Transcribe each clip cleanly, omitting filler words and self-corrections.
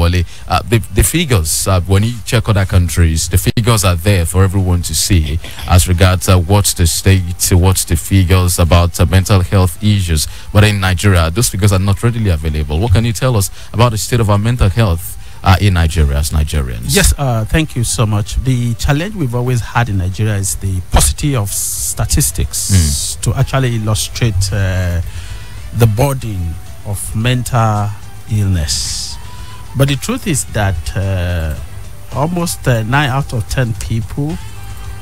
Oyewole, the figures, when you check other countries, the figures are there for everyone to see as regards what's the state, what's the figures about mental health issues. But in Nigeria, those figures are not readily available. What can you tell us about the state of our mental health in Nigeria as Nigerians? Yes, thank you so much. The challenge we've always had in Nigeria is the paucity of statistics to actually illustrate the burden of mental illness. But the truth is that almost 9 out of 10 people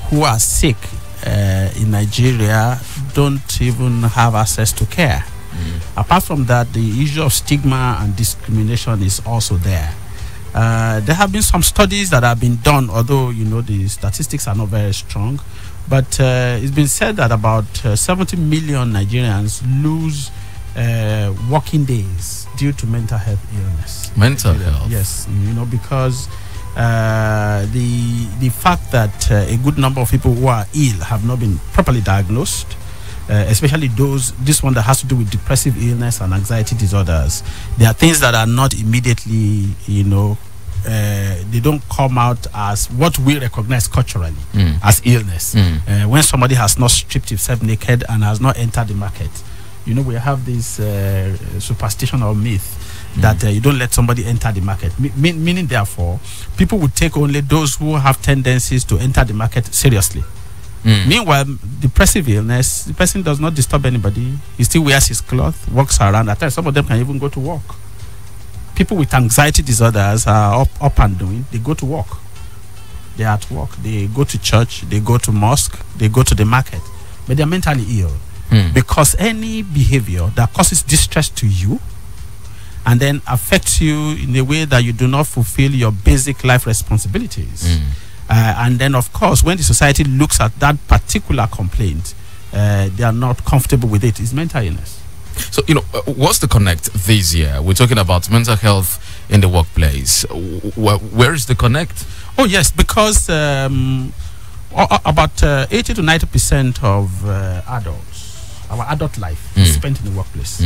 who are sick in Nigeria don't even have access to care. Apart from that, the issue of stigma and discrimination is also there. There have been some studies that have been done, although the statistics are not very strong. But it's been said that about 70 million Nigerians lose working days due to mental health illness. Mental health? Yes, because the fact that a good number of people who are ill have not been properly diagnosed, especially this one that has to do with depressive illness and anxiety disorders. There are things that are not immediately, they don't come out as what we recognize culturally as illness. When somebody has not stripped himself naked and has not entered the market, we have this superstition or myth that you don't let somebody enter the market, meaning therefore people would take only those who have tendencies to enter the market seriously. Meanwhile, depressive illness, the person does not disturb anybody. He still wears his cloth, walks around. At times, some of them can even go to work. People with anxiety disorders are up and doing. They go to work. They are at work. They go to church. They go to mosque. They go to the market. But they are mentally ill. Because any behavior that causes distress to you and then affects you in a way that you do not fulfill your basic life responsibilities. And then, of course, when the society looks at that particular complaint, they are not comfortable with it. It's mental illness. So, what's the connect this year? We're talking about mental health in the workplace. Where is the connect? Oh, yes, because about 80 to 90% of adults, our adult life is spent in the workplace.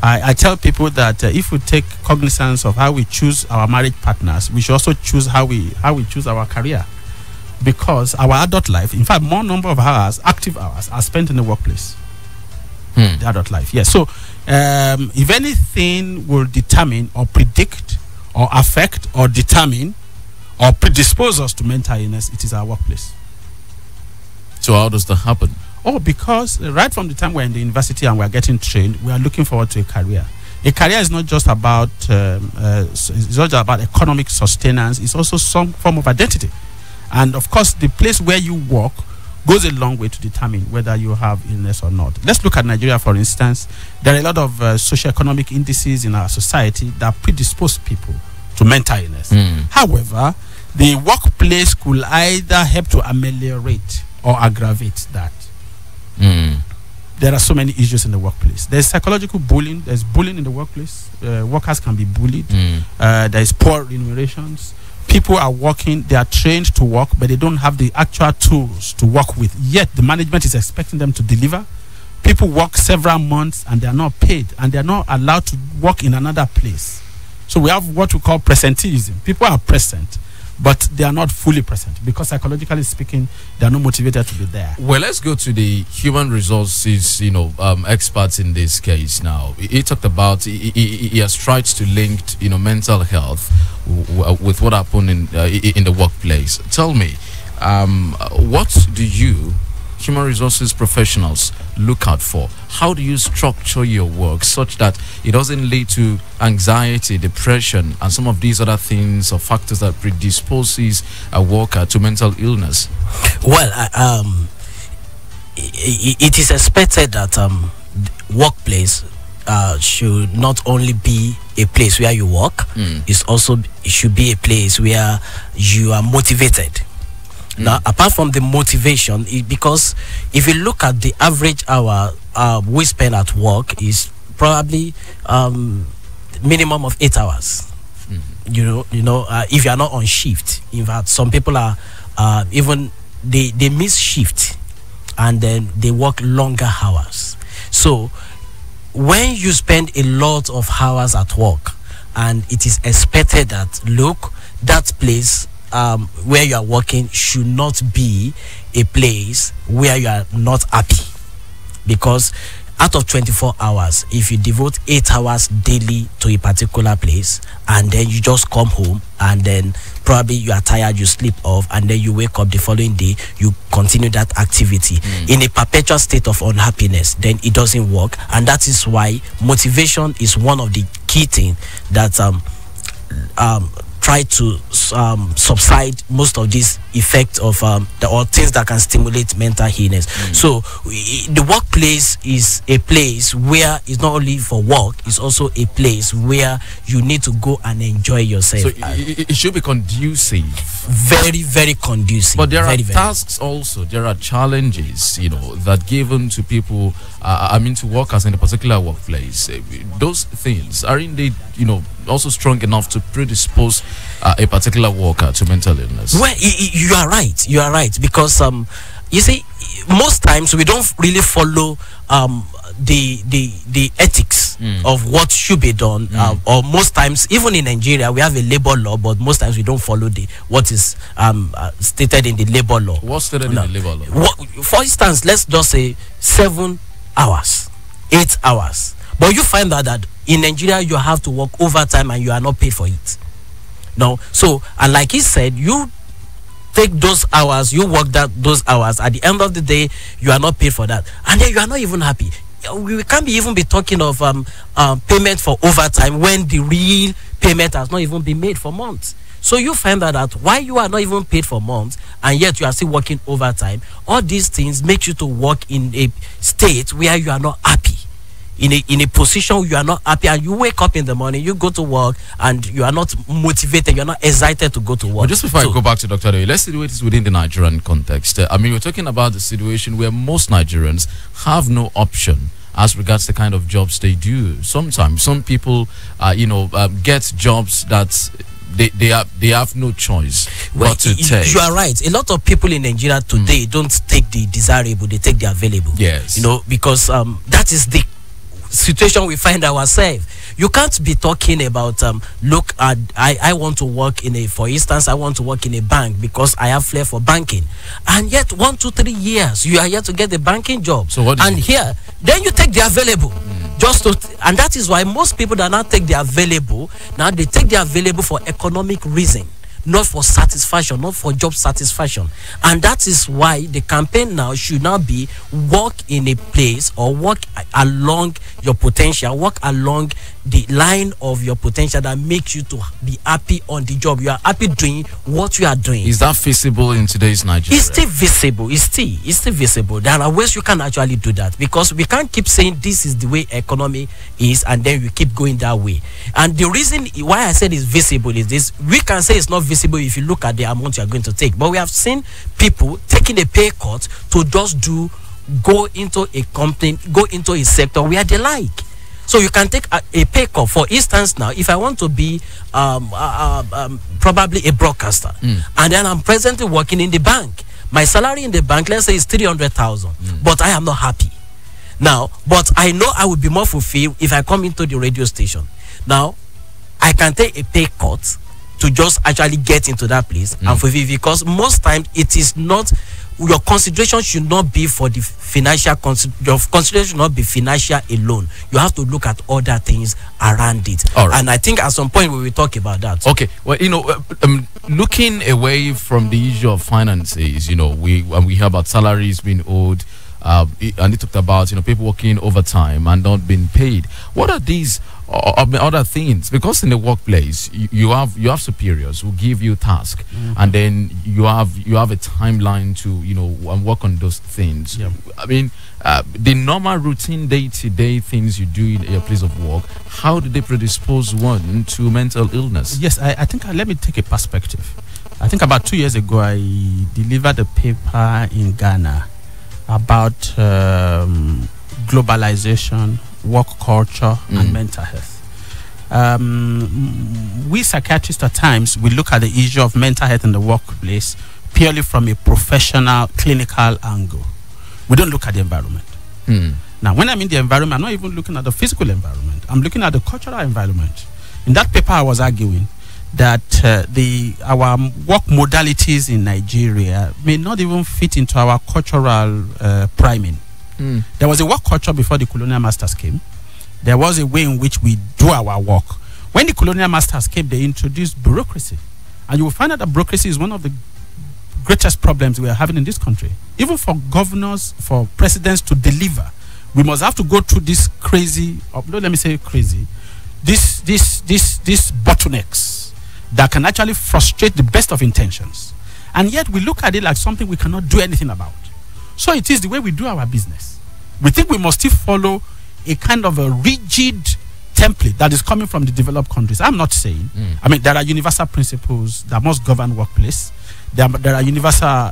I tell people that if we take cognizance of how we choose our marriage partners, we should also choose how we choose our career. Because our adult life, in fact, more number of hours, active hours, are spent in the workplace. The adult life, yes. So, if anything will determine or predict or affect or determine or predispose us to mental illness, it is our workplace. So how does that happen? Oh, because right from the time we're in the university and we're getting trained, we are looking forward to a career. A career is not just about it's not just about economic sustenance. It's also some form of identity. And of course, the place where you work goes a long way to determine whether you have illness or not. Let's look at Nigeria, for instance. There are a lot of socioeconomic indices in our society that predispose people to mental illness. However, the workplace could either help to ameliorate or aggravate that. There are so many issues in the workplace. There's psychological bullying. There's bullying in the workplace. Workers can be bullied. There is poor remunerations. People are working, they are trained to work, but they don't have the actual tools to work with. Yet the management is expecting them to deliver. People work several months and they are not paid, and they are not allowed to work in another place. So we have what we call presenteeism. People are present, but they are not fully present because psychologically speaking, they are not motivated to be there. Well, let's go to the human resources, experts in this case now. He talked about, he has tried to link, mental health with what happened in the workplace. Tell me, what do you, human resources professionals, look out for? How do you structure your work such that it doesn't lead to anxiety, depression, and some of these other things or factors that predisposes a worker to mental illness? Well, it is expected that workplace should not only be a place where you work, it should be a place where you are motivated. Now, apart from the motivation, because if you look at the average hour we spend at work is probably minimum of 8 hours. If you are not on shift. In fact, some people are even they miss shift and then they work longer hours. So when you spend a lot of hours at work and it is expected that, look, that place where you are working should not be a place where you are not happy. Because out of 24 hours, if you devote 8 hours daily to a particular place, and then you just come home, and then probably you are tired, you sleep off, and then you wake up the following day, you continue that activity in a perpetual state of unhappiness, then it doesn't work. And that is why motivation is one of the key things that try to subside most of these effects of or things that can stimulate mental illness. So the workplace is a place where it's not only for work, it's also a place where you need to go and enjoy yourself. So it should be conducive. Very, very conducive. But there are tasks also, there are challenges, that given to people, to workers in a particular workplace. Those things, aren't they, also strong enough to predispose a particular worker to mental illness? Well, you are right. You are right. Because, you see, most times we don't really follow the ethics of what should be done, or most times, even in Nigeria, we have a labor law, but most times we don't follow what is stated in the labor law. What's stated in the labor law? For instance, let's just say 7 hours, 8 hours. But you find out that in Nigeria, you have to work overtime and you are not paid for it. No, so, and like he said, you take those hours, you work those hours. At the end of the day, you are not paid for that, and then you are not even happy. We can't even be talking of payment for overtime when the real payment has not even been made for months. So you find out that why you are not even paid for months, and yet you are still working overtime. All these things make you to work in a state where you are not happy. In a position where you are not happy, and you wake up in the morning, you go to work, and you are not motivated, you are not excited to go to work. Well, just before I go back to Dr. Adeoye, let's situate this within the Nigerian context. We're talking about the situation where most Nigerians have no option as regards the kind of jobs they do. Sometimes some people, get jobs that they have no choice but to take. You are right. A lot of people in Nigeria today don't take the desirable, they take the available. Yes. Because that is the situation we find ourselves. You can't be talking about look, I want to work for instance, I want to work in a bank because I have flair for banking, and yet 1, 2, 3 years you are yet to get the banking job. So what and here then you take the available and that is why most people that now take the available, now they take the available for economic reason, not for satisfaction, not for job satisfaction. And that is why the campaign now should now be work in a place, or work along your potential, work along the line of your potential that makes you to be happy on the job. You are happy doing what you are doing. Is that feasible in today's Nigeria? It's still visible. It's still visible. There are ways you can actually do that, because we can't keep saying this is the way economy is and then we keep going that way. And the reason why I said it's visible is this: we can say it's not visible if you look at the amount you are going to take, but we have seen people taking a pay cut to just go into a company, go into a sector where they like. So you can take a pay cut. For instance, now, if I want to be probably a broadcaster, and then I'm presently working in the bank, my salary in the bank, let's say, is 300,000, but I am not happy. Now, but I know I would be more fulfilled if I come into the radio station. Now, I can take a pay cut to just actually get into that place and fulfill, because most times it is not, your consideration should not be for the financial, your consideration should not be financial alone. You have to look at other things around it. Right. And I think at some point we will talk about that. Okay, well, looking away from the issue of finances, we hear about salaries being owed, and they talked about people working overtime and not being paid. What are these other things? Because in the workplace you have superiors who give you tasks, and then you have a timeline to work on those things. The normal routine day-to-day things you do in your place of work, how do they predispose one to mental illness? Yes, I think let me take a perspective. I think about 2 years ago I delivered a paper in Ghana about globalization, work culture, and mental health. We psychiatrists at times, we look at the issue of mental health in the workplace purely from a professional, clinical angle. We don't look at the environment. Now, when I'm in the environment, I'm not even looking at the physical environment. I'm looking at the cultural environment. In that paper, I was arguing that our work modalities in Nigeria may not even fit into our cultural priming. There was a work culture before the colonial masters came. There was a way in which we do our work. When the colonial masters came, they introduced bureaucracy. And you will find out that bureaucracy is one of the greatest problems we are having in this country. Even for governors, for presidents to deliver, we must have to go through this crazy, let me say crazy, these bottlenecks that can actually frustrate the best of intentions. And yet we look at it like something we cannot do anything about. So it is the way we do our business. We think we must still follow a kind of a rigid template that is coming from the developed countries. I'm not saying. I mean, there are universal principles that must govern workplace. There are universal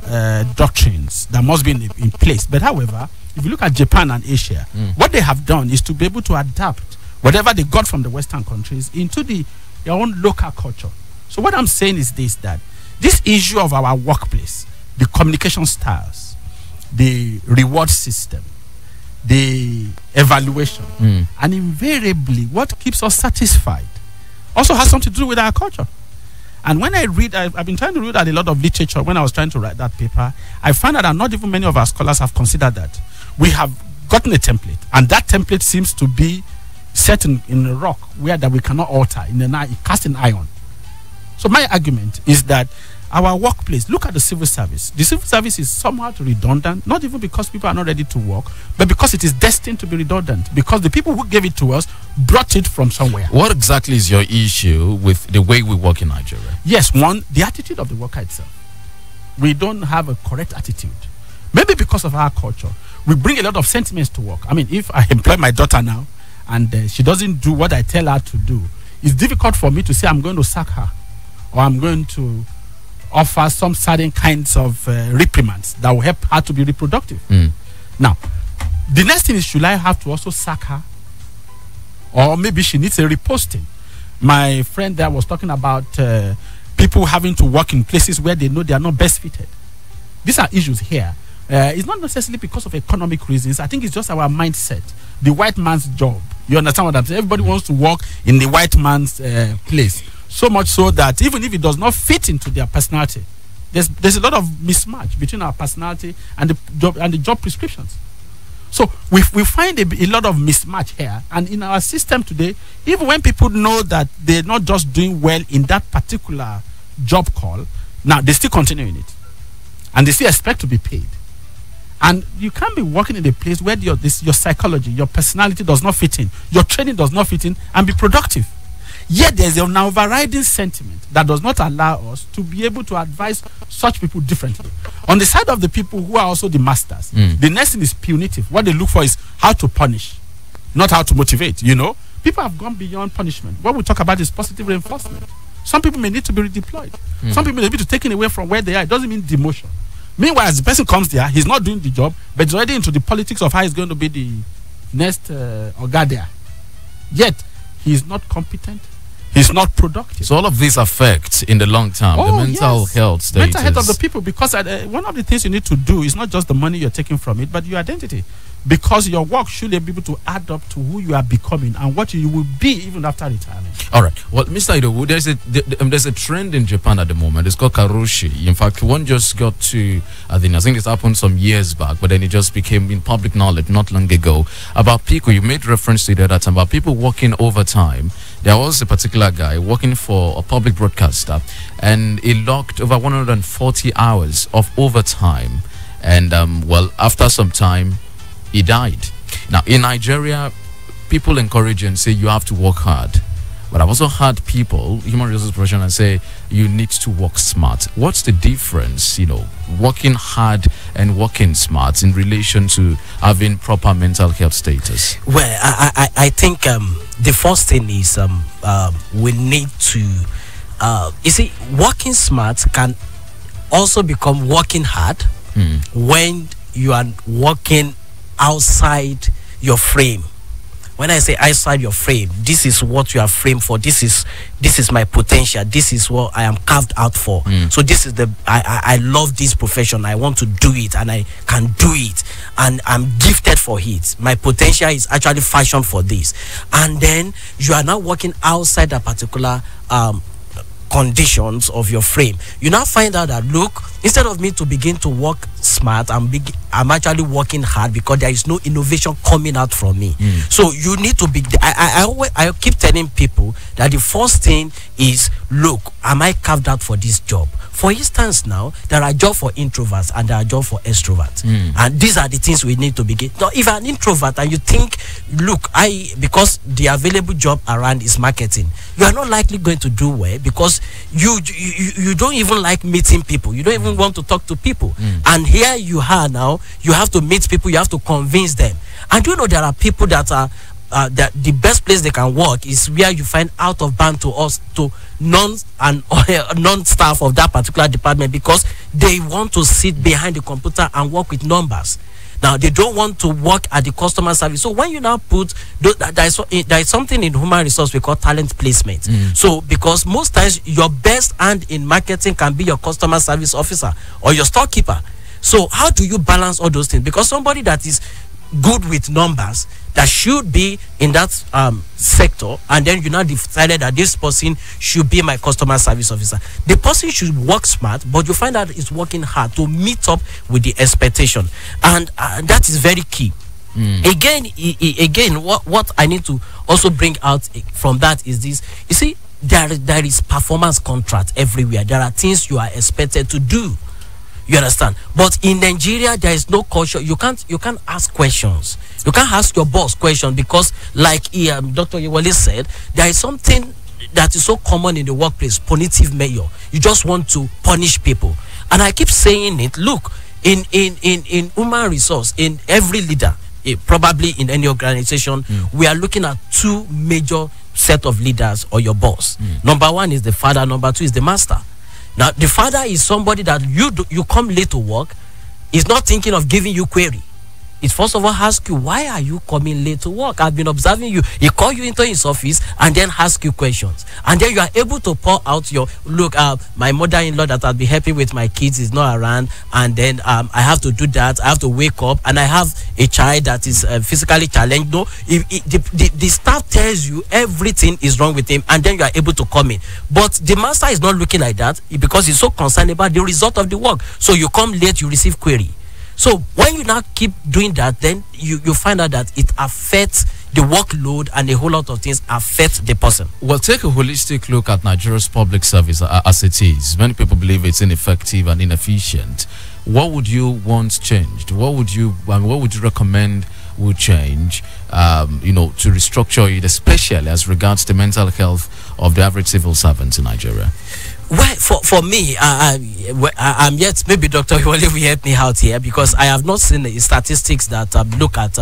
doctrines that must be in place. But however, if you look at Japan and Asia, what they have done is to be able to adapt whatever they got from the Western countries into their own local culture. So what I'm saying is that this issue of our workplace, the communication styles, the reward system, the evaluation, and invariably what keeps us satisfied also has something to do with our culture. And when I read, I've been trying to read a lot of literature. When I was trying to write that paper, I found out that not even many of our scholars have considered that. We have gotten a template, and that template seems to be set in a rock where that we cannot alter, cast in iron. So my argument is that our workplace, look at the civil service. The civil service is somewhat redundant, not even because people are not ready to work, but because it is destined to be redundant, because the people who gave it to us brought it from somewhere. What exactly is your issue with the way we work in Nigeria? Yes, one, the attitude of the worker itself. We don't have a correct attitude. Maybe because of our culture. We bring a lot of sentiments to work. I mean, if I employ my daughter now, and she doesn't do what I tell her to do, it's difficult for me to say I'm going to sack her, or I'm going to offer some certain kinds of reprimands that will help her to be reproductive. Now, the next thing is, should I have to also sack her? Or maybe she needs a reposting. My friend there was talking about people having to work in places where they know they are not best fitted. These are issues here. It's not necessarily because of economic reasons. I think it's just our mindset. The white man's job. You understand what I'm saying? Everybody wants to work in the white man's place. So much so that even if it does not fit into their personality, there's a lot of mismatch between our personality and the job prescriptions. So we find a lot of mismatch here. And in our system today, even when people know that they're not just doing well in that particular job call, now they still continue in it. And they still expect to be paid. And you can't be working in a place where your psychology, your personality does not fit in, your training does not fit in, and be productive. Yet there's an overriding sentiment that does not allow us to be able to advise such people differently. On the side of the people who are also the masters, the next thing is punitive. What they look for is how to punish, not how to motivate, you know. People have gone beyond punishment. What we talk about is positive reinforcement. Some people may need to be redeployed. Some people may need to be taken away from where they are. It doesn't mean demotion. Meanwhile, as the person comes there, he's not doing the job, but he's already into the politics of how he's going to be the next Oga there. Yet, he's not competent. He's not productive. So all of these affect in the long term the mental health status. Mental health of the people, because one of the things you need to do is not just the money you're taking from it, but your identity. Because your work should be able to add up to who you are becoming and what you will be even after retirement. All right. Well, Mr. Idowu, there's a trend in Japan at the moment. It's called karoshi. In fact, one just got to, I think it happened some years back, but then it just became in public knowledge not long ago, about people, you made reference to it at that time, about people working overtime. There was a particular guy working for a public broadcaster, and he logged over 140 hours of overtime. And, well, after some time, he died. Now, in Nigeria, people encourage and say you have to work hard. But I've also heard people, human resources professionals, say you need to work smart. What's the difference, working hard and working smart in relation to having proper mental health status? Well, I think the first thing is we need to, you see, working smart can also become working hard when you are working outside your frame. when I say outside your frame, this is what you are framed for. This is my potential. This is what I am carved out for. So this is I love this profession. I want to do it, and I can do it, and I'm gifted for it. My potential is actually fashioned for this. And then you are now working outside that particular conditions of your frame. You now find out that, look, instead of me to begin to work smart, I'm actually working hard because there is no innovation coming out from me. So you need to be. I keep telling people that the first thing is, look, am I carved out for this job? For instance, now there are jobs for introverts and there are jobs for extroverts, and these are the things we need to begin. Now, if you're an introvert and you think, look, because the available job around is marketing, you are not likely going to do well because you don't even like meeting people. You don't even want to talk to people. And here you are now. You have to meet people. You have to convince them. And you know there are people that are. That the best place they can work is where you find out of band to non-staff of that particular department, because they want to sit behind the computer and work with numbers. Now they don't want to work at the customer service. So when you now put there is something in human resource we call talent placement. So because most times your best hand in marketing can be your customer service officer or your storekeeper. So how do you balance all those things? Because somebody that is good with numbers, that should be in that sector, and then you now decided that this person should be my customer service officer. The person should work smart, but you find out it's working hard to meet up with the expectation, and that is very key. Again, what I need to also bring out from that is this. You see, there is performance contract everywhere. There are things you are expected to do. You understand? But in Nigeria, there is no culture. You can't ask questions. You can't ask your boss questions because, like Dr. Oyewole said, there is something that is so common in the workplace: punitive measure. You just want to punish people. And I keep saying it. Look, in human resource, in every leader, probably in any organization, we are looking at two major set of leaders or your boss. Number one is the father. Number two is the master. Now, the father is somebody that you come late to work, is not thinking of giving you query. It first of all asks you, why are you coming late to work? I've been observing you. He call you into his office and then ask you questions. And then you are able to pour out your, look, my mother-in-law that I'll be helping with my kids is not around. And then I have to do that. I have to wake up. And I have a child that is physically challenged. No, the staff tells you everything is wrong with him. And then you are able to come in. But the master is not looking like that because he's so concerned about the result of the work. So you come late, you receive query. So when you now keep doing that, then you find out that it affects the workload, and a whole lot of things affect the person. Well, take a holistic look at Nigeria's public service as it is. Many people believe it's ineffective and inefficient. What would you want changed? What would you recommend would change, to restructure it, especially as regards the mental health of the average civil servant in Nigeria? Well, for me, I'm yet, maybe Dr. Oyewole will help me out here, because I have not seen the statistics that look at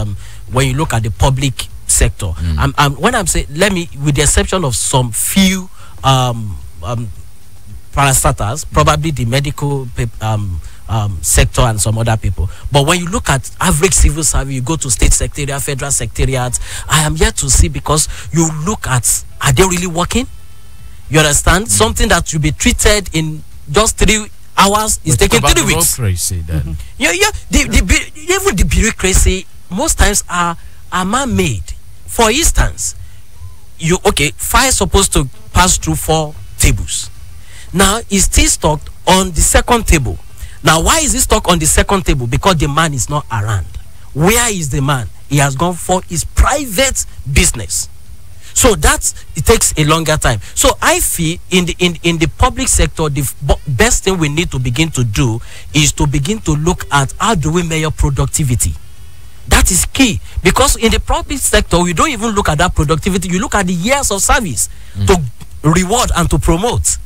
when you look at the public sector. When I'm saying, with the exception of some few parastatals, probably the medical sector and some other people. But when you look at average civil service, you go to state secretariat, federal secretariat, I am yet to see, because you look at, are they really working? You understand? Something that should be treated in just 3 hours is taking 3 weeks. Bureaucracy, then. Even the bureaucracy most times are man-made. For instance, fire supposed to pass through 4 tables. Now it's still stuck on the second table. Now why is it stuck on the second table? Because the man is not around. Where is the man? He has gone for his private business. So it takes a longer time. So I feel in the public sector, the best thing we need to begin to do is to begin to look at how do we measure productivity. That is key, because in the public sector, we don't even look at that productivity. You look at the years of service to reward and to promote.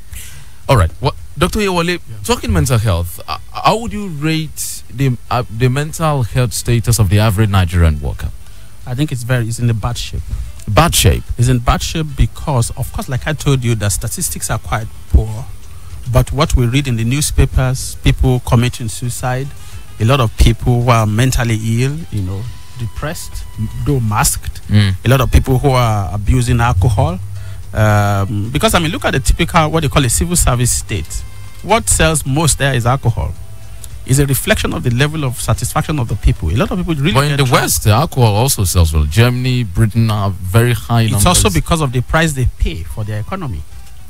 All right. Well, Dr. Oyewole, talking mental health, how would you rate the mental health status of the average Nigerian worker? I think it's in the bad shape. Bad shape? It's in bad shape because, of course, like I told you, the statistics are quite poor. But what we read in the newspapers, people committing suicide, a lot of people who are mentally ill, depressed, though masked. A lot of people who are abusing alcohol. Because, I mean, look at the typical, what they call a civil service state. What sells most there is alcohol. It's a reflection of the level of satisfaction of the people. A lot of people really. But in the West, the alcohol also sells well. Germany, Britain are very high numbers. It's also because of the price they pay for their economy,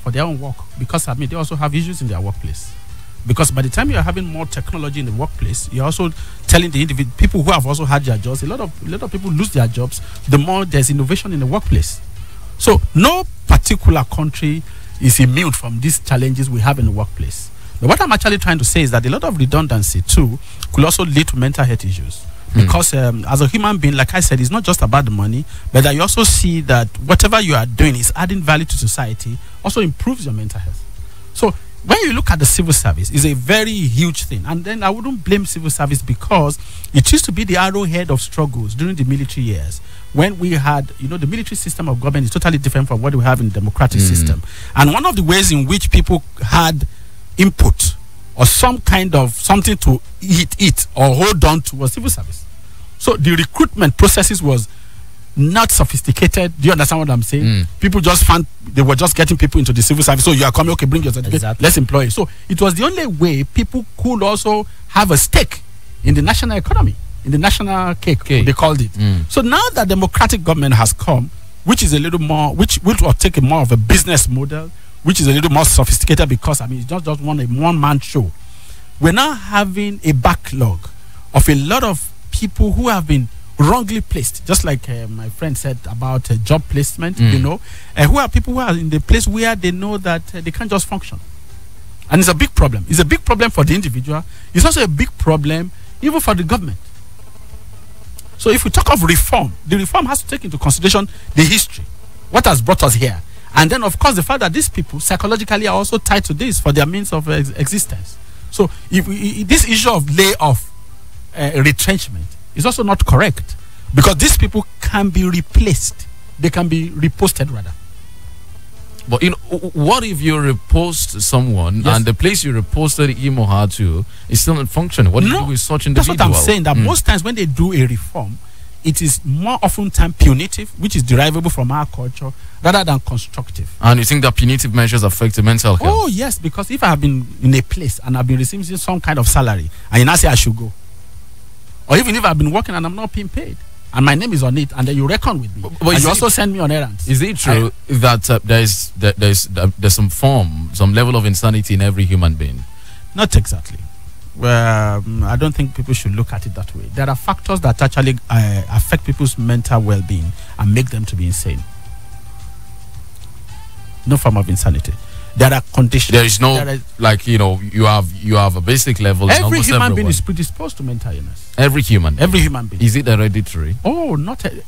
for their own work. Because, I mean, they also have issues in their workplace. Because by the time you are having more technology in the workplace, you're also telling the people who have also had their jobs. A lot of people lose their jobs the more there's innovation in the workplace. So no particular country is immune from these challenges we have in the workplace. But what I'm actually trying to say is that a lot of redundancy too could also lead to mental health issues. Because as a human being, like I said, it's not just about the money, but that you also see that whatever you are doing is adding value to society, also improves your mental health. So when you look at the civil service, it's a very huge thing. And then I wouldn't blame civil service because it used to be the arrowhead of struggles during the military years. When we had, the military system of government is totally different from what we have in the democratic system. And one of the ways in which people had input or some kind of something to eat or hold on to was civil service. So the recruitment processes was not sophisticated. Do you understand what I'm saying? People just found they were just getting people into the civil service. So you are coming, okay, bring your certificate, let's employ you. So it was the only way people could also have a stake in the national economy, in the national cake, they called it. So now that democratic government has come, which is a little more, which will take a more of a business model, which is a little more sophisticated because, I mean, it's not just a one-man show. We're now having a backlog of a lot of people who have been wrongly placed, just like my friend said about job placement, who are people who are in the place where they know that they can't just function. And it's a big problem. It's a big problem for the individual. It's also a big problem even for the government. So if we talk of reform, the reform has to take into consideration the history, what has brought us here. And then, of course, the fact that these people psychologically are also tied to this for their means of existence. So if this issue of layoff, retrenchment is also not correct because these people can be replaced. They can be reposted rather. But what if you repost someone and the place you reposted him or her to is still not functioning? What do you do with such individual? That's what I'm saying, that most times when they do a reform, it is more often time punitive, which is derivable from our culture, rather than constructive. And you think that punitive measures affect the mental health? Oh, yes, because if I have been in a place and I've been receiving some kind of salary, and you now say I should go, or even if I've been working and I'm not being paid, and my name is on it, and then you reckon with me, and you also send me on errands. Is it true that there's some level of insanity in every human being? Not exactly. Well, I don't think people should look at it that way. There are factors that actually affect people's mental well-being and make them to be insane. No form of insanity. There are conditions. There is no, you have a basic level. Every human being is predisposed to mental illness. Every human being. Is it hereditary? Oh,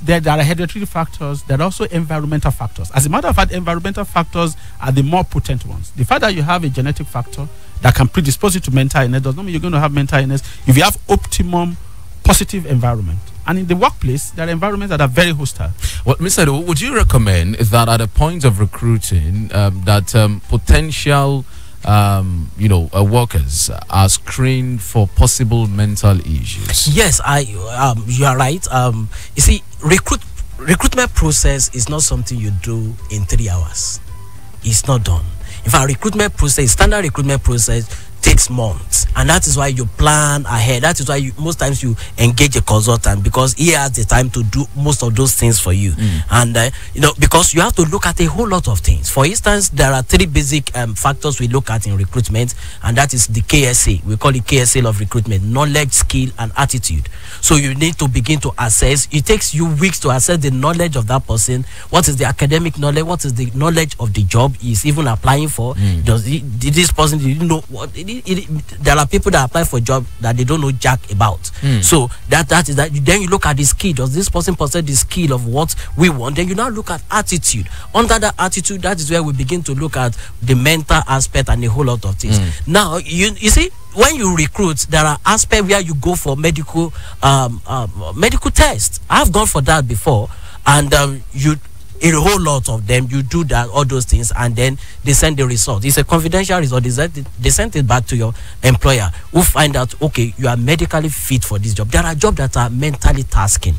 there are hereditary factors. There are also environmental factors. As a matter of fact, environmental factors are the more potent ones. The fact that you have a genetic factor that can predispose you to mental illness does not mean you're going to have mental illness if you have optimum positive environment. And in the workplace, there are environments that are very hostile. Well, Mr. Idowu, would you recommend that at the point of recruiting, that potential, workers are screened for possible mental issues? Yes, you are right. You see, recruitment process is not something you do in 3 hours. It's not done. In fact, standard recruitment process takes months, and that is why you plan ahead. That is why most times you engage a consultant, because he has the time to do most of those things for you. And because you have to look at a whole lot of things. For instance, there are 3 basic factors we look at in recruitment, and that is the KSA. We call it KSA of recruitment: knowledge, skill, and attitude. So you need to begin to assess. It takes you weeks to assess the knowledge of that person. What is the academic knowledge? What is the knowledge of the job he is even applying for? Did this person, did you know what there are people that apply for a job that they don't know jack about. So that is that. Then you look at the skill. Does this person possess the skill of what we want? Then you now look at attitude. Under that attitude, that is where we begin to look at the mental aspect and a whole lot of things. Now you see, when you recruit, there are aspects where you go for medical tests. I've gone for that before, and a whole lot of them, you do that, all those things, and then they send the result. It's a confidential result. They send it back to your employer, who find out, okay, you are medically fit for this job. There are jobs that are mentally tasking.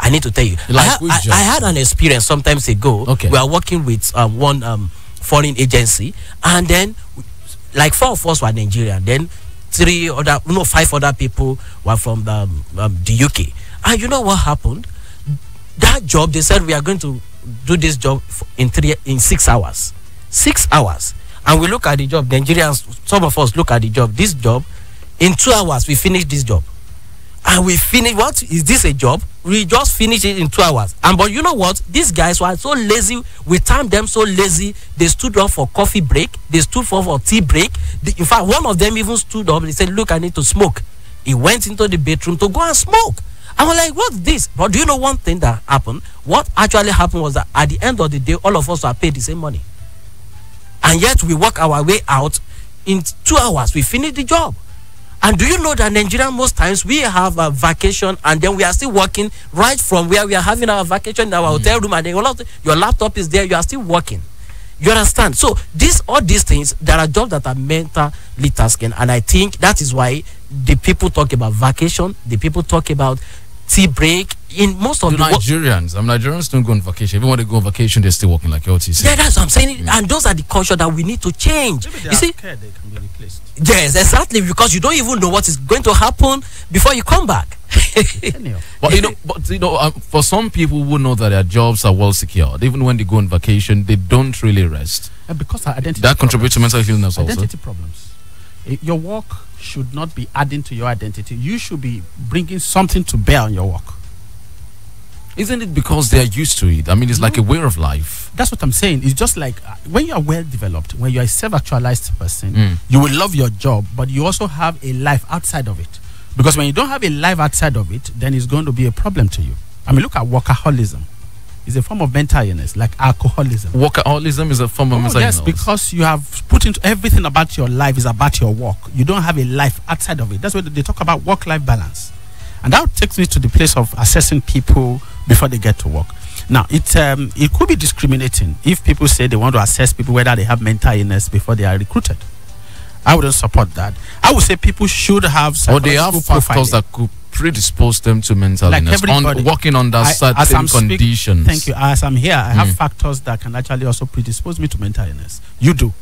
I need to tell you. Like I had an experience sometimes ago. Okay. We are working with one foreign agency, and then like 4 of us were Nigerian. Then 5 other people were from the UK. And you know what happened? That job, they said we are going to do this job in 6 hours. 6 hours. And we look at the job. Nigerians, some of us look at the job. This job, in 2 hours, we finished this job. And we finished. What is this, a job? We just finished it in 2 hours. But you know what? These guys were so lazy. We timed them so lazy. They stood up for coffee break. They stood for tea break. In fact, one of them even stood up. They said, "Look, I need to smoke." He went into the bedroom to go and smoke. I was like, "What's this?" But do you know one thing that happened? What actually happened was that at the end of the day, all of us were paid the same money. And yet we work our way out. In 2 hours, we finished the job. And do you know that Nigeria, most times we have a vacation and then we are still working right from where we are having our vacation in our hotel room, and then your laptop is there, you are still working. You understand? So all these things, there are jobs that are mentally tasking, and I think that is why the people talk about vacation, the people talk about tea break. In most of the Nigerians, Nigerians don't go on vacation. Even when they go on vacation, they're still working, like what you said. Yeah, that's what I'm saying. And those are the culture that we need to change. Maybe you see, they can be replaced. Yes, exactly, because you don't even know what is going to happen before you come back. But for some people who know that their jobs are well secured, even when they go on vacation, they don't really rest. Because of identity that contributes to mental illness also. Identity problems. Your work should not be adding to your identity. You should be bringing something to bear on your work. Isn't it because they are used to it? I mean, it's like a way of life. That's what I'm saying. It's just like when you are well developed, when you are a self-actualized person, you will love your job, but you also have a life outside of it. Because when you don't have a life outside of it, then it's going to be a problem to you. I mean, look at workaholism. It's a form of mental illness, like alcoholism. Workaholism is a form of mental illness. Yes, because you have put into everything about your life is about your work. You don't have a life outside of it. That's why they talk about work-life balance. And that takes me to the place of assessing people before they get to work. Now, it could be discriminating if people say they want to assess people whether they have mental illness before they are recruited. I wouldn't support that. I would say people should have they have factors that could predispose them to mental illness. Working under certain conditions. Thank you. As I'm here, I have factors that can actually also predispose me to mental illness. You do.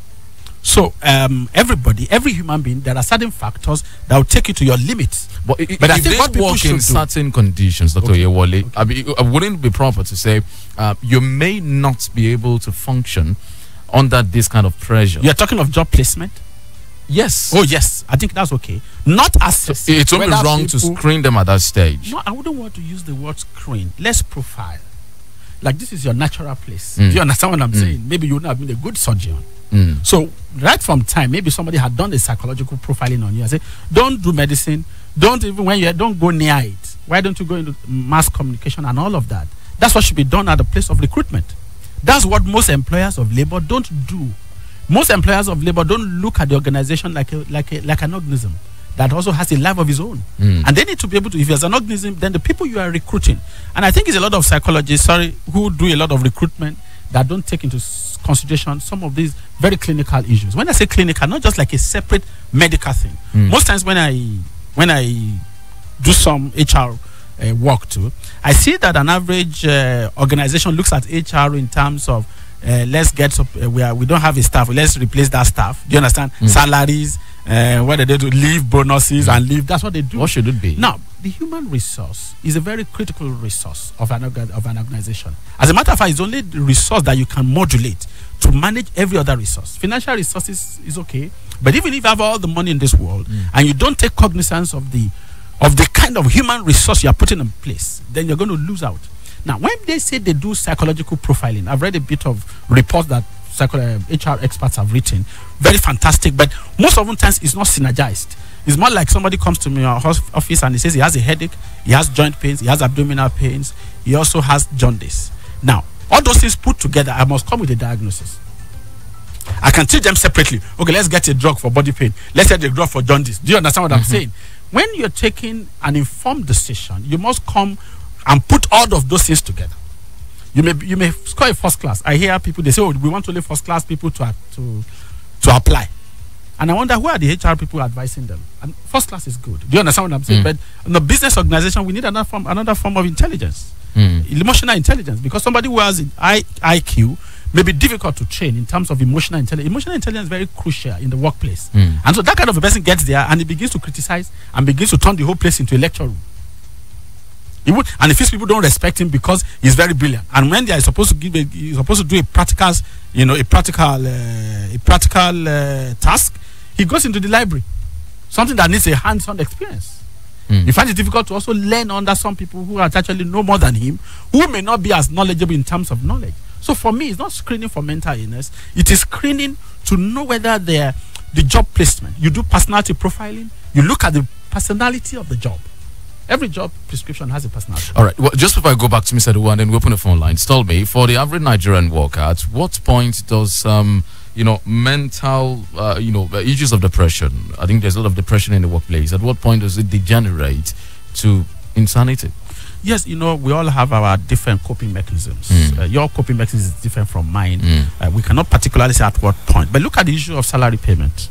So every human being, there are certain factors that will take you to your limits. But I think what people should in certain conditions, Dr. Oyewole, I mean, it wouldn't be proper to say you may not be able to function under this kind of pressure. You're talking of job placement? Yes. Oh, yes. I think that's okay. Not assessing. It's only wrong to screen them at that stage. No, I wouldn't want to use the word screen. Let's profile. Like, this is your natural place. Do you understand what I'm saying? Maybe you wouldn't have been a good surgeon. So right from time, maybe somebody had done a psychological profiling on you and say, don't do medicine, don't go near it. Why don't you go into mass communication and all of that? That's what should be done at the place of recruitment. That's what most employers of labor don't do. Most employers of labor don't look at the organization like an organism that also has a life of its own. And they need to be able to, if there's an organism, then the people you are recruiting, and I think it's a lot of psychologists, who do a lot of recruitment that don't take into consideration some of these very clinical issues. When I say clinical, not just like a separate medical thing. Most times when I do some HR work too, I see that an average organization looks at HR in terms of let's get we don't have a staff, let's replace that staff. Do you understand? Salaries, what they do, leave bonuses and leave. That's what they do. What should it be? Now, the human resource is a very critical resource of an organization. As a matter of fact, it's only the resource that you can modulate to manage every other resource. Financial resources is okay, but even if you have all the money in this world and you don't take cognizance of the kind of human resource you are putting in place, then you're going to lose out. Now, when they say they do psychological profiling, I've read a bit of reports that HR experts have written, very fantastic, but most of the times it's not synergized. It's more like somebody comes to my office and he says he has a headache, he has joint pains, he has abdominal pains, he also has jaundice. Now, all those things put together, I must come with a diagnosis. I can treat them separately. Okay, let's get a drug for body pain. Let's get a drug for jaundice. Do you understand what I'm saying? When you're taking an informed decision, you must come and put all of those things together. You may score a first class. I hear people, they say, oh, we want only first class people to apply. And I wonder, who are the HR people advising them? And first class is good. Do you understand what I'm saying? But in the business organization, we need another form of intelligence. Emotional intelligence, because somebody who has IQ may be difficult to train in terms of emotional intelligence. Emotional intelligence is very crucial in the workplace. And so that kind of a person gets there and he begins to criticize and begins to turn the whole place into a lecture room. And if his people don't respect him because he's very brilliant, and when they are supposed to he's supposed to do a practical task, he goes into the library, something that needs a hands-on experience. You find it difficult to also learn under some people who are actually know more than him, who may not be as knowledgeable in terms of knowledge. So for me, it's not screening for mental illness; it is screening to know whether the job placement. You do personality profiling. You look at the personality of the job. Every job prescription has a personality. All right. Well, just before I go back to Mr. Idowu and then we open the phone lines, tell me, for the average Nigerian worker, at what point does mental issues of depression? I think there's a lot of depression in the workplace. At what point does it degenerate to insanity? Yes, we all have our different coping mechanisms. Your coping mechanism is different from mine. We cannot particularly say at what point. But look at the issue of salary payment.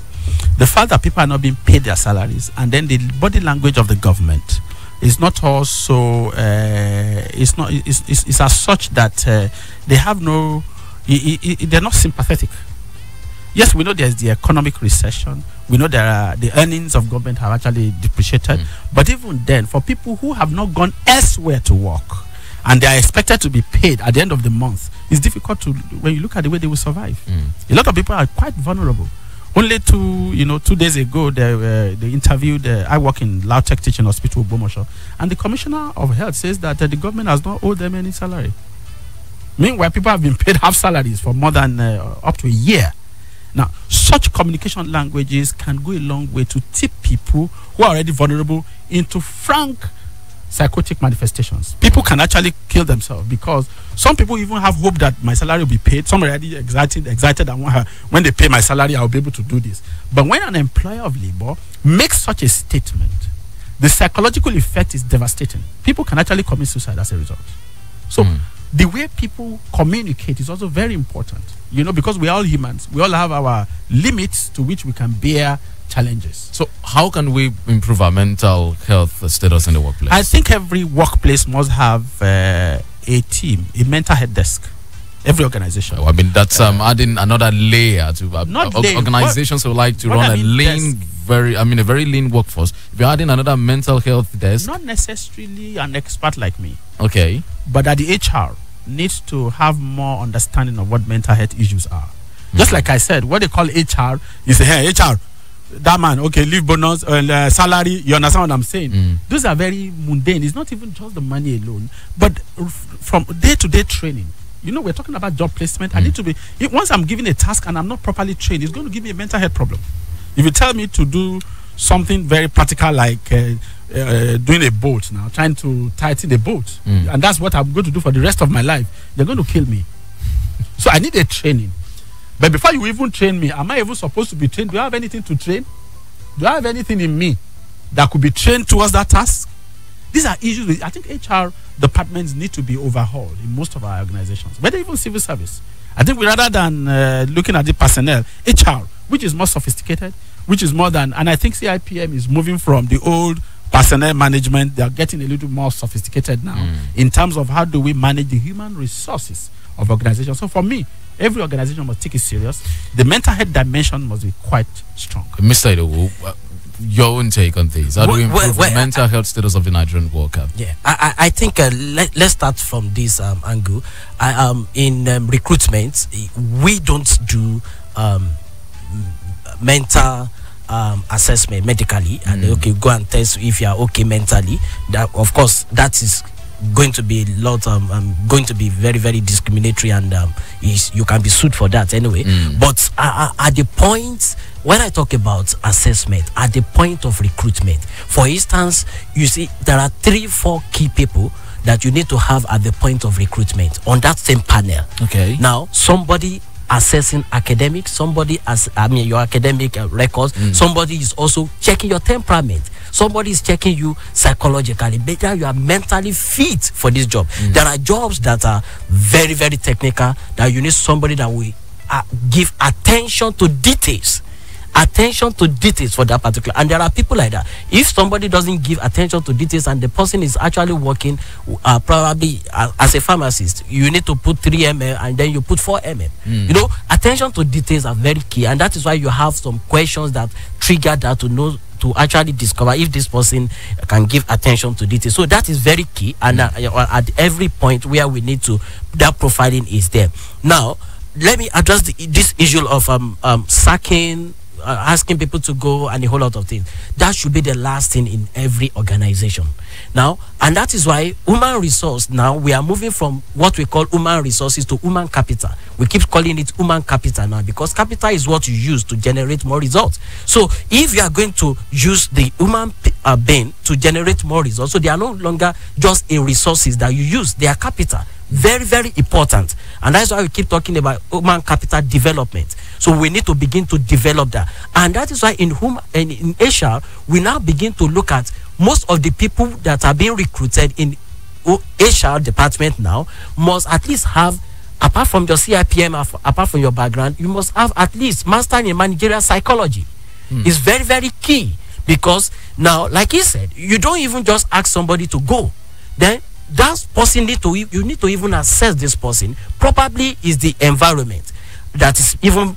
The fact that people are not being paid their salaries, and then the body language of the government is not also it's as such that they have no they're not sympathetic. Yes, we know there's the economic recession. We know the earnings of government have actually depreciated. But even then, for people who have not gone elsewhere to work and they are expected to be paid at the end of the month, it's difficult to, when you look at the way they will survive. A lot of people are quite vulnerable. Only 2 days ago, they interviewed. I work in Lautech Teaching Hospital, Bomosho, and the Commissioner of Health says that the government has not owed them any salary. Meanwhile, people have been paid half salaries for more than up to a year. Now, such communication languages can go a long way to tip people who are already vulnerable into frank psychotic manifestations. People can actually kill themselves because some people even have hope that my salary will be paid. Some are already excited that when they pay my salary, I'll be able to do this. But when an employer of labor makes such a statement, the psychological effect is devastating. People can actually commit suicide as a result. So the way people communicate is also very important, because we are all humans. We all have our limits to which we can bear challenges. So how can we improve our mental health status in the workplace? I think every workplace must have a team, a mental health desk. Every organization. I mean, that's adding another layer to organizations who like to run a very lean workforce. If you're adding another mental health desk, not necessarily an expert like me. Okay. But that the HR needs to have more understanding of what mental health issues are. Just like I said, what they call HR is, hey, HR, that man, okay, leave bonus, salary, you understand what I'm saying? Those are very mundane. It's not even just the money alone, but from day-to-day training. We're talking about job placement. I need to be, once I'm given a task and I'm not properly trained, it's going to give me a mental health problem. If you tell me to do something very practical like doing a boat now, trying to tighten a boat, and that's what I'm going to do for the rest of my life, you're going to kill me. So I need a training. But before you even train me, am I even supposed to be trained? Do I have anything to train? Do I have anything in me that could be trained towards that task? These are issues. I think HR departments need to be overhauled in most of our organizations, whether even civil service. I think rather than looking at the personnel, HR, which is more sophisticated, which is more than, and I think CIPM is moving from the old personnel management. They are getting a little more sophisticated now in terms of how do we manage the human resources of organizations. So for me, every organization must take it serious. The mental health dimension must be quite strong. Mr. Idowu, your own take on this. How do we improve the mental health status of the Nigerian worker? Yeah, I think let's start from this angle. In recruitment, we don't do mental assessment medically, and okay, go and test if you are okay mentally. That, of course, that is going to be a lot going to be very, very discriminatory, and you can be sued for that anyway. But at the point when I talk about assessment, at the point of recruitment, for instance, you see there are 3-4 key people that you need to have at the point of recruitment on that same panel. Okay. Now, somebody assessing academics, somebody your academic records, somebody is also checking your temperament, somebody is checking you psychologically, whether you are mentally fit for this job. There are jobs that are very, very technical, that you need somebody that will give attention to details, attention to details for that particular, and there are people like that. If somebody doesn't give attention to details and the person is actually working probably as a pharmacist, you need to put 3 ml and then you put 4 ml. You know, attention to details are very key, and that is why you have some questions that trigger that to know, to actually discover if this person can give attention to details. So that is very key, and at every point where we need to, that profiling is there. Now let me address this issue of sacking, asking people to go, and a whole lot of things. That should be the last thing in every organization now, and that is why human resource, now we are moving from what we call human resources to human capital. We keep calling it human capital now, because capital is what you use to generate more results. So if you are going to use the human being to generate more results, so they are no longer just a resources that you use, they are capital. Very, very important, and that's why we keep talking about human capital development. So we need to begin to develop that, and that is why in HR we now begin to look at most of the people that are being recruited in HR department now must at least have, apart from your CIPM, apart from your background, you must have at least master in managerial psychology. It's very, very key, because now, like he said, you don't even just ask somebody to go, then that person you need to even assess this person. Probably is the environment that is even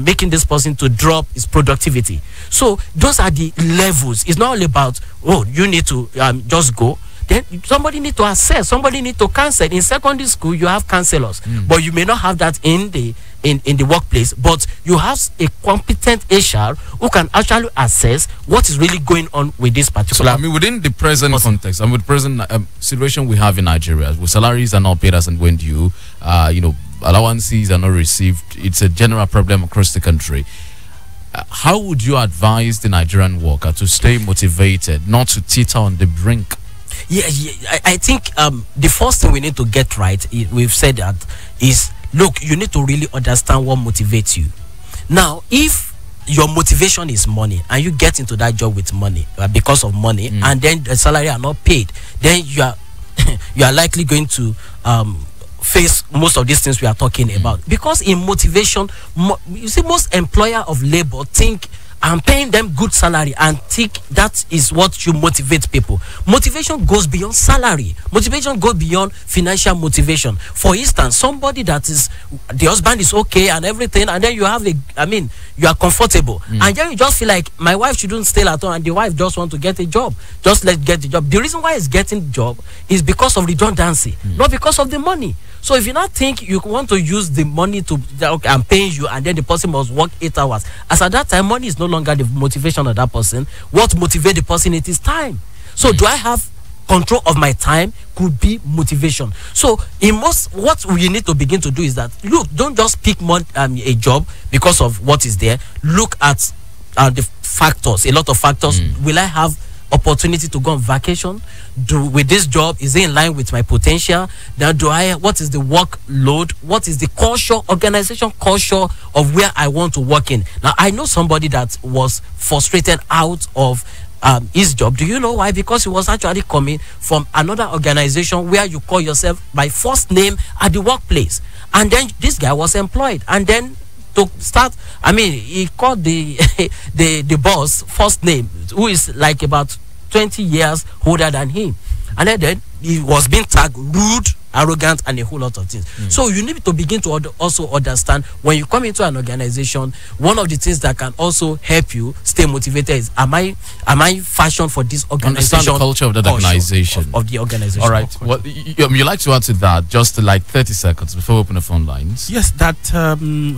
making this person to drop his productivity. So those are the levels. It's not all about, oh, you need to just go. Then somebody need to assess, somebody need to counsel. In secondary school you have counselors, but you may not have that in the workplace, but you have a competent HR who can actually assess what is really going on with this particular. So, within the present context and with the present situation we have in Nigeria, where salaries are not paid as and when due, allowances are not received, it's a general problem across the country. How would you advise the Nigerian worker to stay motivated, not to teeter on the brink? I think the first thing we need to get right, we've said that, is, look, you need to really understand what motivates you. Now, if your motivation is money and you get into that job with money, because of money, and then the salary are not paid, then you are likely going to face most of these things we are talking about. Because in motivation, you see, most employer of labor think I'm paying them good salary and think that is what should motivate people. Motivation goes beyond salary. Motivation goes beyond financial motivation. For instance, somebody that is, the husband is okay and everything, and then you have you are comfortable, and then you just feel like my wife shouldn't stay at home, and the wife just want to get a job. Just let's get the job. The reason why it's getting the job is because of redundancy, not because of the money. So if you not think you want to use the money to, okay, I'm paying you, and then the person must work 8 hours. As at that time, money is no longer the motivation of that person. What motivates the person, it is time. So do I have control of my time? Could be motivation. So in most, what we need to begin to do is that, look, don't just pick a job because of what is there. Look at the factors, a lot of factors. Will I have opportunity to go on vacation? With this job, is it in line with my potential? Now, what is the workload? What is the culture, organization culture of where I want to work in? Now, I know somebody that was frustrated out of his job. Do you know why? Because he was actually coming from another organization where you call yourself by first name at the workplace, and then this guy was employed, and then to start, he called the boss first name, who is like about 20 years older than him, and then he was being tagged rude, arrogant, and a whole lot of things. So you need to begin to also understand, when you come into an organization, one of the things that can also help you stay motivated is, am I fashioned for this organization? Understand the culture of that organization. Of the organization. All right. Well, you like to add to that, just like 30 seconds before we open the phone lines? Yes, that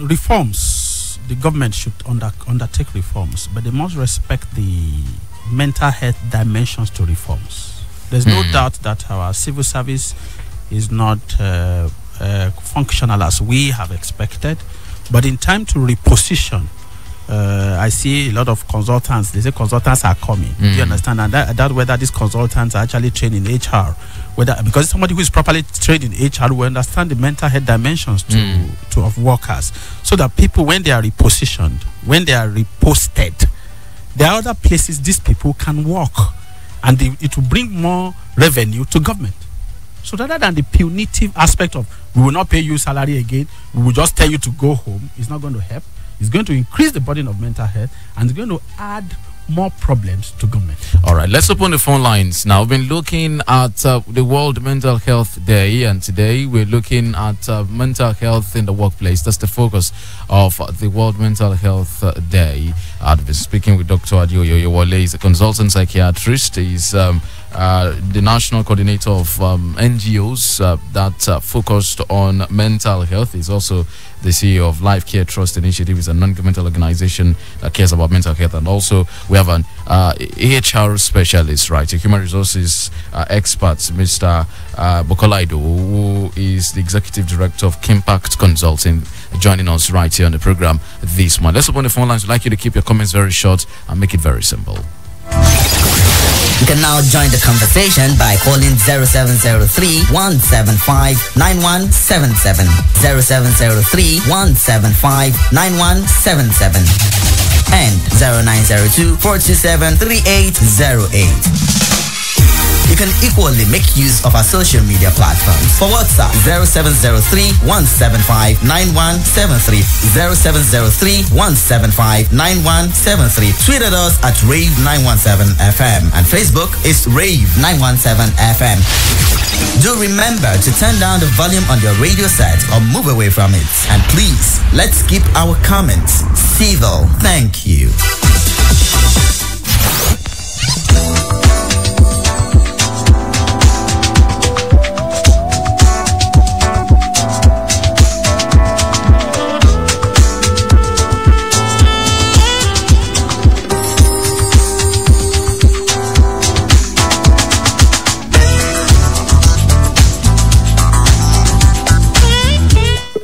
reforms, the government should undertake reforms, but they must respect the mental health dimensions to reforms. There's no doubt that our civil service is not functional as we have expected, but in time to reposition, I see a lot of consultants. They say consultants are coming. Do you understand? And that whether these consultants are actually trained in HR, because somebody who is properly trained in HR will understand the mental health dimensions of workers, so that people, when they are repositioned, when they are reposted, there are other places these people can work, and it will bring more revenue to government. So rather than the punitive aspect of, we will not pay you salary again, we will just tell you to go home, it's not going to help. It's going to increase the burden of mental health, and it's going to add more problems to government. All right, let's open the phone lines now. We've been looking at the World Mental Health Day, and today we're looking at mental health in the workplace. That's the focus of the World Mental Health Day. I've been speaking with Dr. Adeoye Oyewole. He's a consultant psychiatrist. He's the national coordinator of NGOs that focused on mental health. He's also the CEO of Life Care Trust Initiative. Is a non-governmental organization that cares about mental health. And also we have an HR specialist, right, a human resources expert, Mr. Bukola Idowu, who is the executive director of Kimpact Consulting, joining us right here on the program this month. Let's open the phone lines. We'd like you to keep your comments very short and make it very simple. You can now join the conversation by calling 0703-175-9177, 0703-175-9177, and 0902-427-3808. You can equally make use of our social media platforms. For WhatsApp, 0703-175-9173, 0703-175-9173. Tweet at us at Rave917FM, and Facebook is Rave917FM. Do remember to turn down the volume on your radio set or move away from it. And please, let's keep our comments civil. Thank you.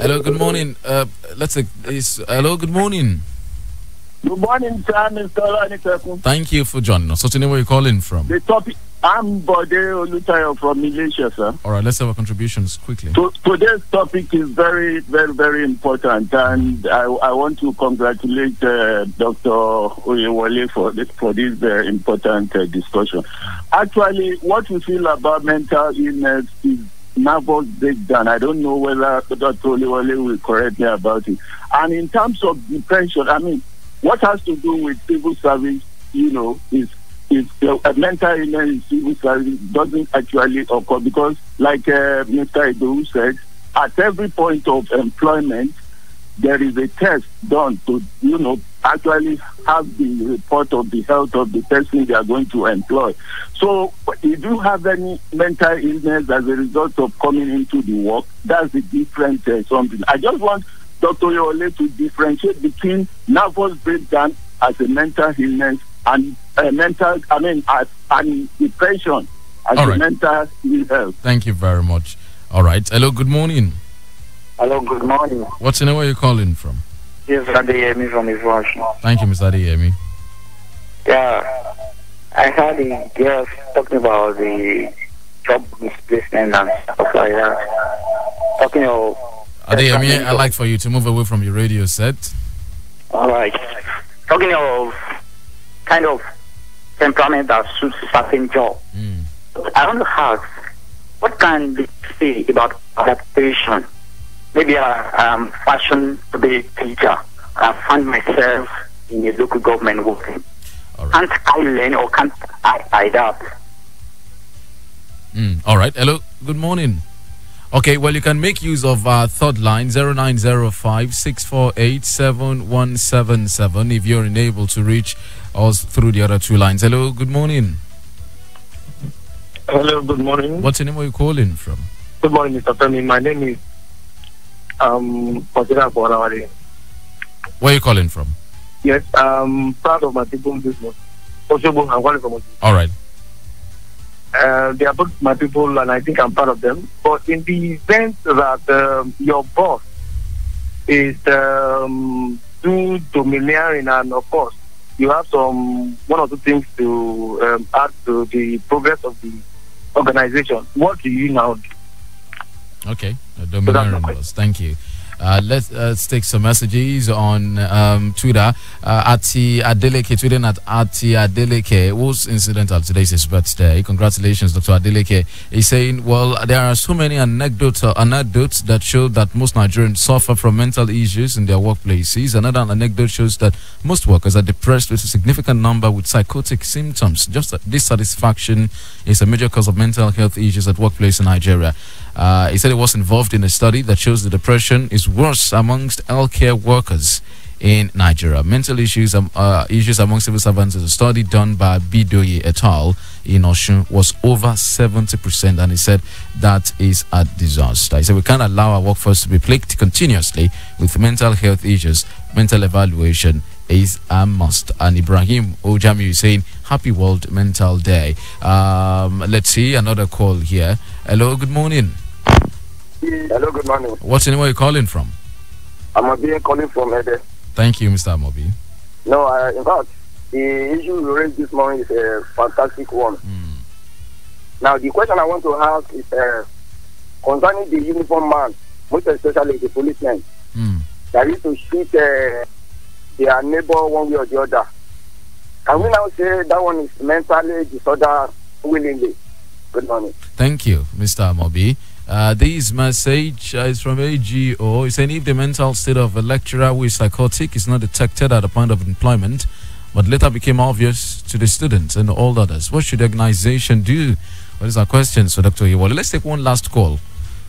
Hello, good morning. Hello, good morning. Good morning, sir, Mr. Olanipekun. Thank you for joining us. So, today, where are you calling from? The topic, I'm Bode Olutayo from Malaysia, sir. All right, let's have our contributions quickly. Today's topic is very, very, very important, and I want to congratulate Dr. Oyewole for this important discussion. Actually, what we feel about mental illness is nervous breakdown. I don't know whether Dr. Oyewole will correct me about it. And in terms of depression, I mean, what has to do with civil service, is a mental illness in civil service doesn't actually occur, because, like Mr. Idowu said, at every point of employment, there is a test done to, actually have the report of the health of the person they are going to employ. So, if you have any mental illness as a result of coming into the work, that's a different something. I just want Dr. Oyewole to differentiate between nervous breakdown as a mental illness and and depression as a mental illness. Thank you very much. All right. Hello, good morning. Hello, good morning. What's the name where you're calling from? Yes, Adeoye from Ivory. Thank you, Mr. Adeoye. Yeah, I heard the girls talking about the job displacement and stuff like that. Talking of Adeoye, I'd like for you to move away from your radio set. All right. Talking of kind of temperament that suits a certain job. I want to ask, what can they say about adaptation? Maybe I'm fashioned to be a teacher. I find myself in a local government working. All right. Can't I learn or can't I adapt? All right. Hello, good morning. Okay, well, you can make use of our third line, 0905-648-7177, if you're unable to reach us through the other two lines. Hello, good morning. Hello, good morning. What's the name are you calling from? Good morning, Mr. Femi. My name is Where are you calling from? Yes, I'm proud of my people business. Oshobo, I'm calling from Oshobo. All right. They are both my people, and I think I'm proud of them. But in the event that your boss is too domineering, and of course, you have one or two things to add to the progress of the organization, what do you now do? Okay, domineering boss. Thank you. Let's take some messages on Twitter. Ati Adeleke, tweeting at Ati Adeleke, who's incidental today is his birthday. Congratulations, Dr. Adeleke. He's saying, well, there are so many anecdotes that show that most Nigerians suffer from mental issues in their workplaces. Another anecdote shows that most workers are depressed, with a significant number with psychotic symptoms. Just dissatisfaction is a major cause of mental health issues at workplace in Nigeria. He said he was involved in a study that shows the depression is worse amongst healthcare workers in Nigeria. Mental issues among civil servants is a study done by Adeoye et al. In Osun was over 70%, and he said that is a disaster. He said we can't allow our workforce to be plagued continuously with mental health issues. Mental evaluation is a must. And Ibrahim Ojami is saying happy World Mental Day. Let's see another call here. Hello, good morning. Hello, good morning. What's the name, where you calling from? I'm calling from Ede. Thank you, Mr. Amobi. No, in fact, the issue you raised this morning is a fantastic one. Now, the question I want to ask is concerning the uniform man, most especially the policemen, that used to shoot their neighbor one way or the other. Can we now say that one is mentally disorder willingly? Good morning. Thank you, Mr. Amobi. This message is from AGO. He's saying if the mental state of a lecturer who is psychotic is not detected at the point of employment, but later became obvious to the students and all others, what should the organization do? What is our question, so Dr. Oyewole? Let's take one last call.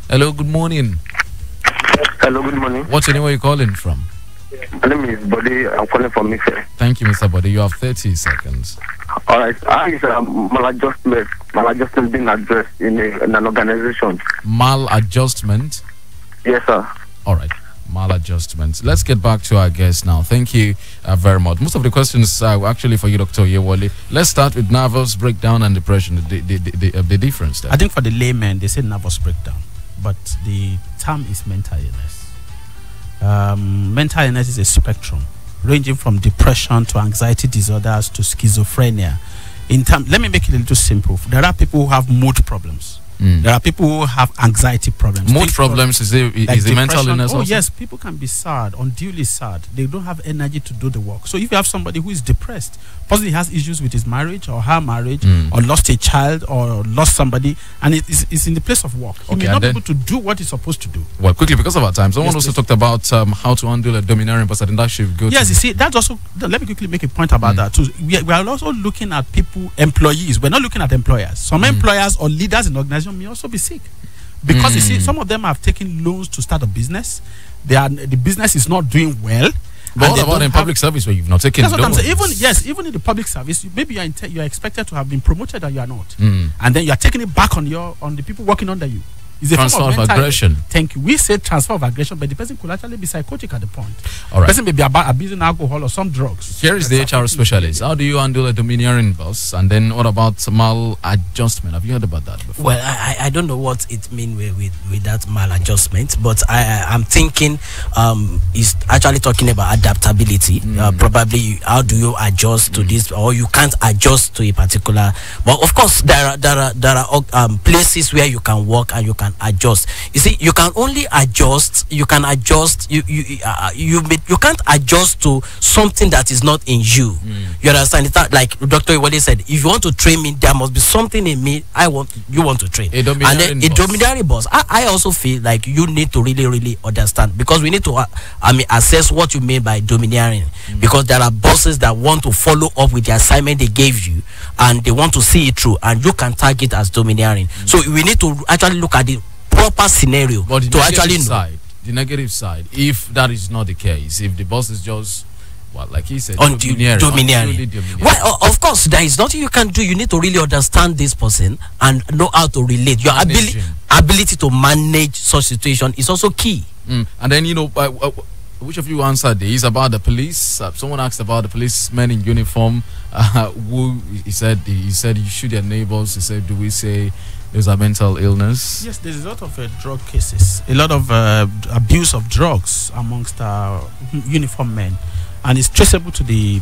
Hello, good morning. Hello, good morning. What's your name, where you calling from? My name is Bode. I'm calling from Mife. Thank you, Mr. Bode. You have 30 seconds. All right. How is maladjustment being addressed in an organization? Maladjustment? Yes, sir. All right. Maladjustment. Let's get back to our guest now. Thank you very much. Most of the questions are actually for you, Dr. Oyewole. Let's start with nervous breakdown and depression. The difference there. I think for the layman, they say nervous breakdown, but the term is mental illness. Mental illness is a spectrum ranging from depression to anxiety disorders to schizophrenia. Let me make it a little simple. There are people who have mood problems. There are people who have anxiety problems. Mood problems is a mental illness also? Yes, people can be sad, unduly sad. They don't have energy to do the work. So if you have somebody who is depressed, possibly has issues with his marriage or her marriage, or lost a child or lost somebody, and it's in the place of work, he may not be able to do what he's supposed to do. Well, quickly, because of our time, someone also talked about how to handle a domineering person, and that should go. Yes, you see, that's also, let me quickly make a point about that too. We are also looking at people, employees. We're not looking at employers. Some employers or leaders in organizations may also be sick, because you see, some of them have taken loans to start a business. The business is not doing well. But what about in public service where you've not taken loans? That's what I'm saying. Even in the public service, maybe you are expected to have been promoted and you are not, and then you are taking it back on the people working under you. It's a transfer form of aggression. Thank you. We say transfer of aggression, but the person could actually be psychotic at the point. All right. The person may be abusing alcohol or some drugs. Here is the HR specialist. How do you handle a domineering boss? And then what about maladjustment? Have you heard about that before? Well, I don't know what it means with that maladjustment, but I'm thinking it's actually talking about adaptability. Probably how do you adjust to this, or you can't adjust to a particular. But of course, there are places where you can work and you can adjust. You see, you can only adjust. You can adjust. You can't adjust to something that is not in you. You understand? It's not like Dr. Oyewole said. If you want to train me, there must be something in me. You want to train. A domineering boss. I also feel like you need to really understand, because we need to assess what you mean by domineering. Because there are bosses that want to follow up with the assignment they gave you, and they want to see it through, and you can tag it as domineering. So we need to actually look at the proper scenario to actually know. The negative side, if that is not the case, if the boss is just, well, like he said, domineering. Well, of course, there is nothing you can do. You need to really understand this person and know how to relate. Your ability to manage such situation is also key. And then, which of you answered this about the police? Someone asked about the policemen in uniform. Who he said you shoot their neighbors. He said, do we say there's a mental illness? Yes, there's a lot of drug cases, a lot of abuse of drugs amongst uniform men, and it's traceable to the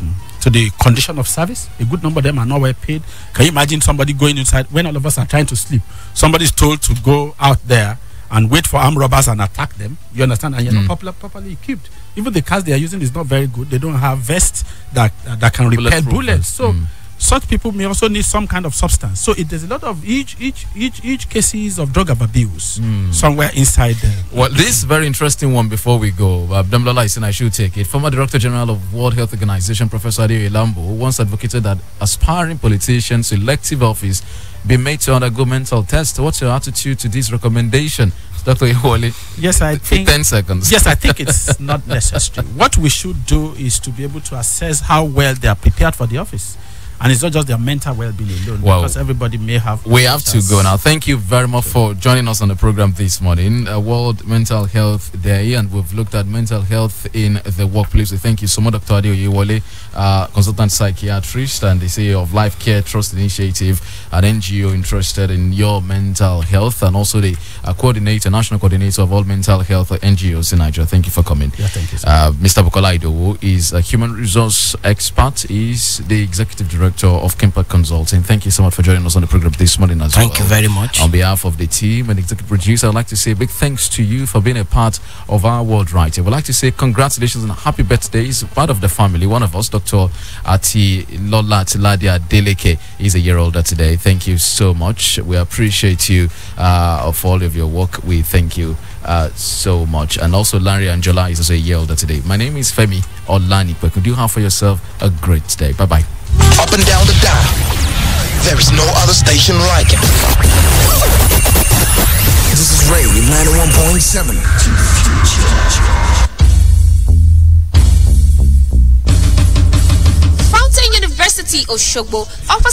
condition of service. A good number of them are not well paid. Can you imagine somebody going inside when all of us are trying to sleep? Somebody's told to go out there and wait for armed robbers and attack them. You understand? And you're not properly equipped. Even the cars they are using is not very good. They don't have vests that can repel bullets. So such people may also need some kind of substance. So there's a lot of each cases of drug abuse somewhere inside there. Well, this is very interesting one before we go. Damlola is saying I should take it. Former Director General of World Health Organization, Professor Adeoye Oyewole, once advocated that aspiring politicians to elective office be made to undergo mental tests. What's your attitude to this recommendation? Dr. Oyewole? Yes, I think 10 seconds. Yes, I think it's not necessary. What we should do is to be able to assess how well they are prepared for the office. And it's not just their mental well-being alone, because everybody may have... We have to go now. Thank you very much for joining us on the program this morning. World Mental Health Day, and we've looked at mental health in the workplace. So thank you so much, Dr. Adeoye Oyewole, consultant psychiatrist and the CEO of Life Care Trust Initiative, an NGO interested in your mental health, and also the national coordinator of all mental health NGOs in Nigeria. Thank you for coming. Yeah, thank you, sir. Mr. Bukola Idowu is a human resource expert. He's the executive director of Kemper Consulting. Thank you so much for joining us on the program this morning as well. Thank you very much. On behalf of the team and executive producer, I'd like to say a big thanks to you for being a part of our world right here. We'd like to say congratulations and happy birthdays. Part of the family, one of us, Dr. Ati Lola Tiladia Deleke, is a year older today. Thank you so much. We appreciate you for all of your work. We thank you so much. And also Larry Angela is also a year older today. My name is Femi Olanipekun. Do have for yourself a great day. Bye-bye. Up and down the dial, there is no other station like it. This is Rave 91.7. Fountain University Oshogbo offers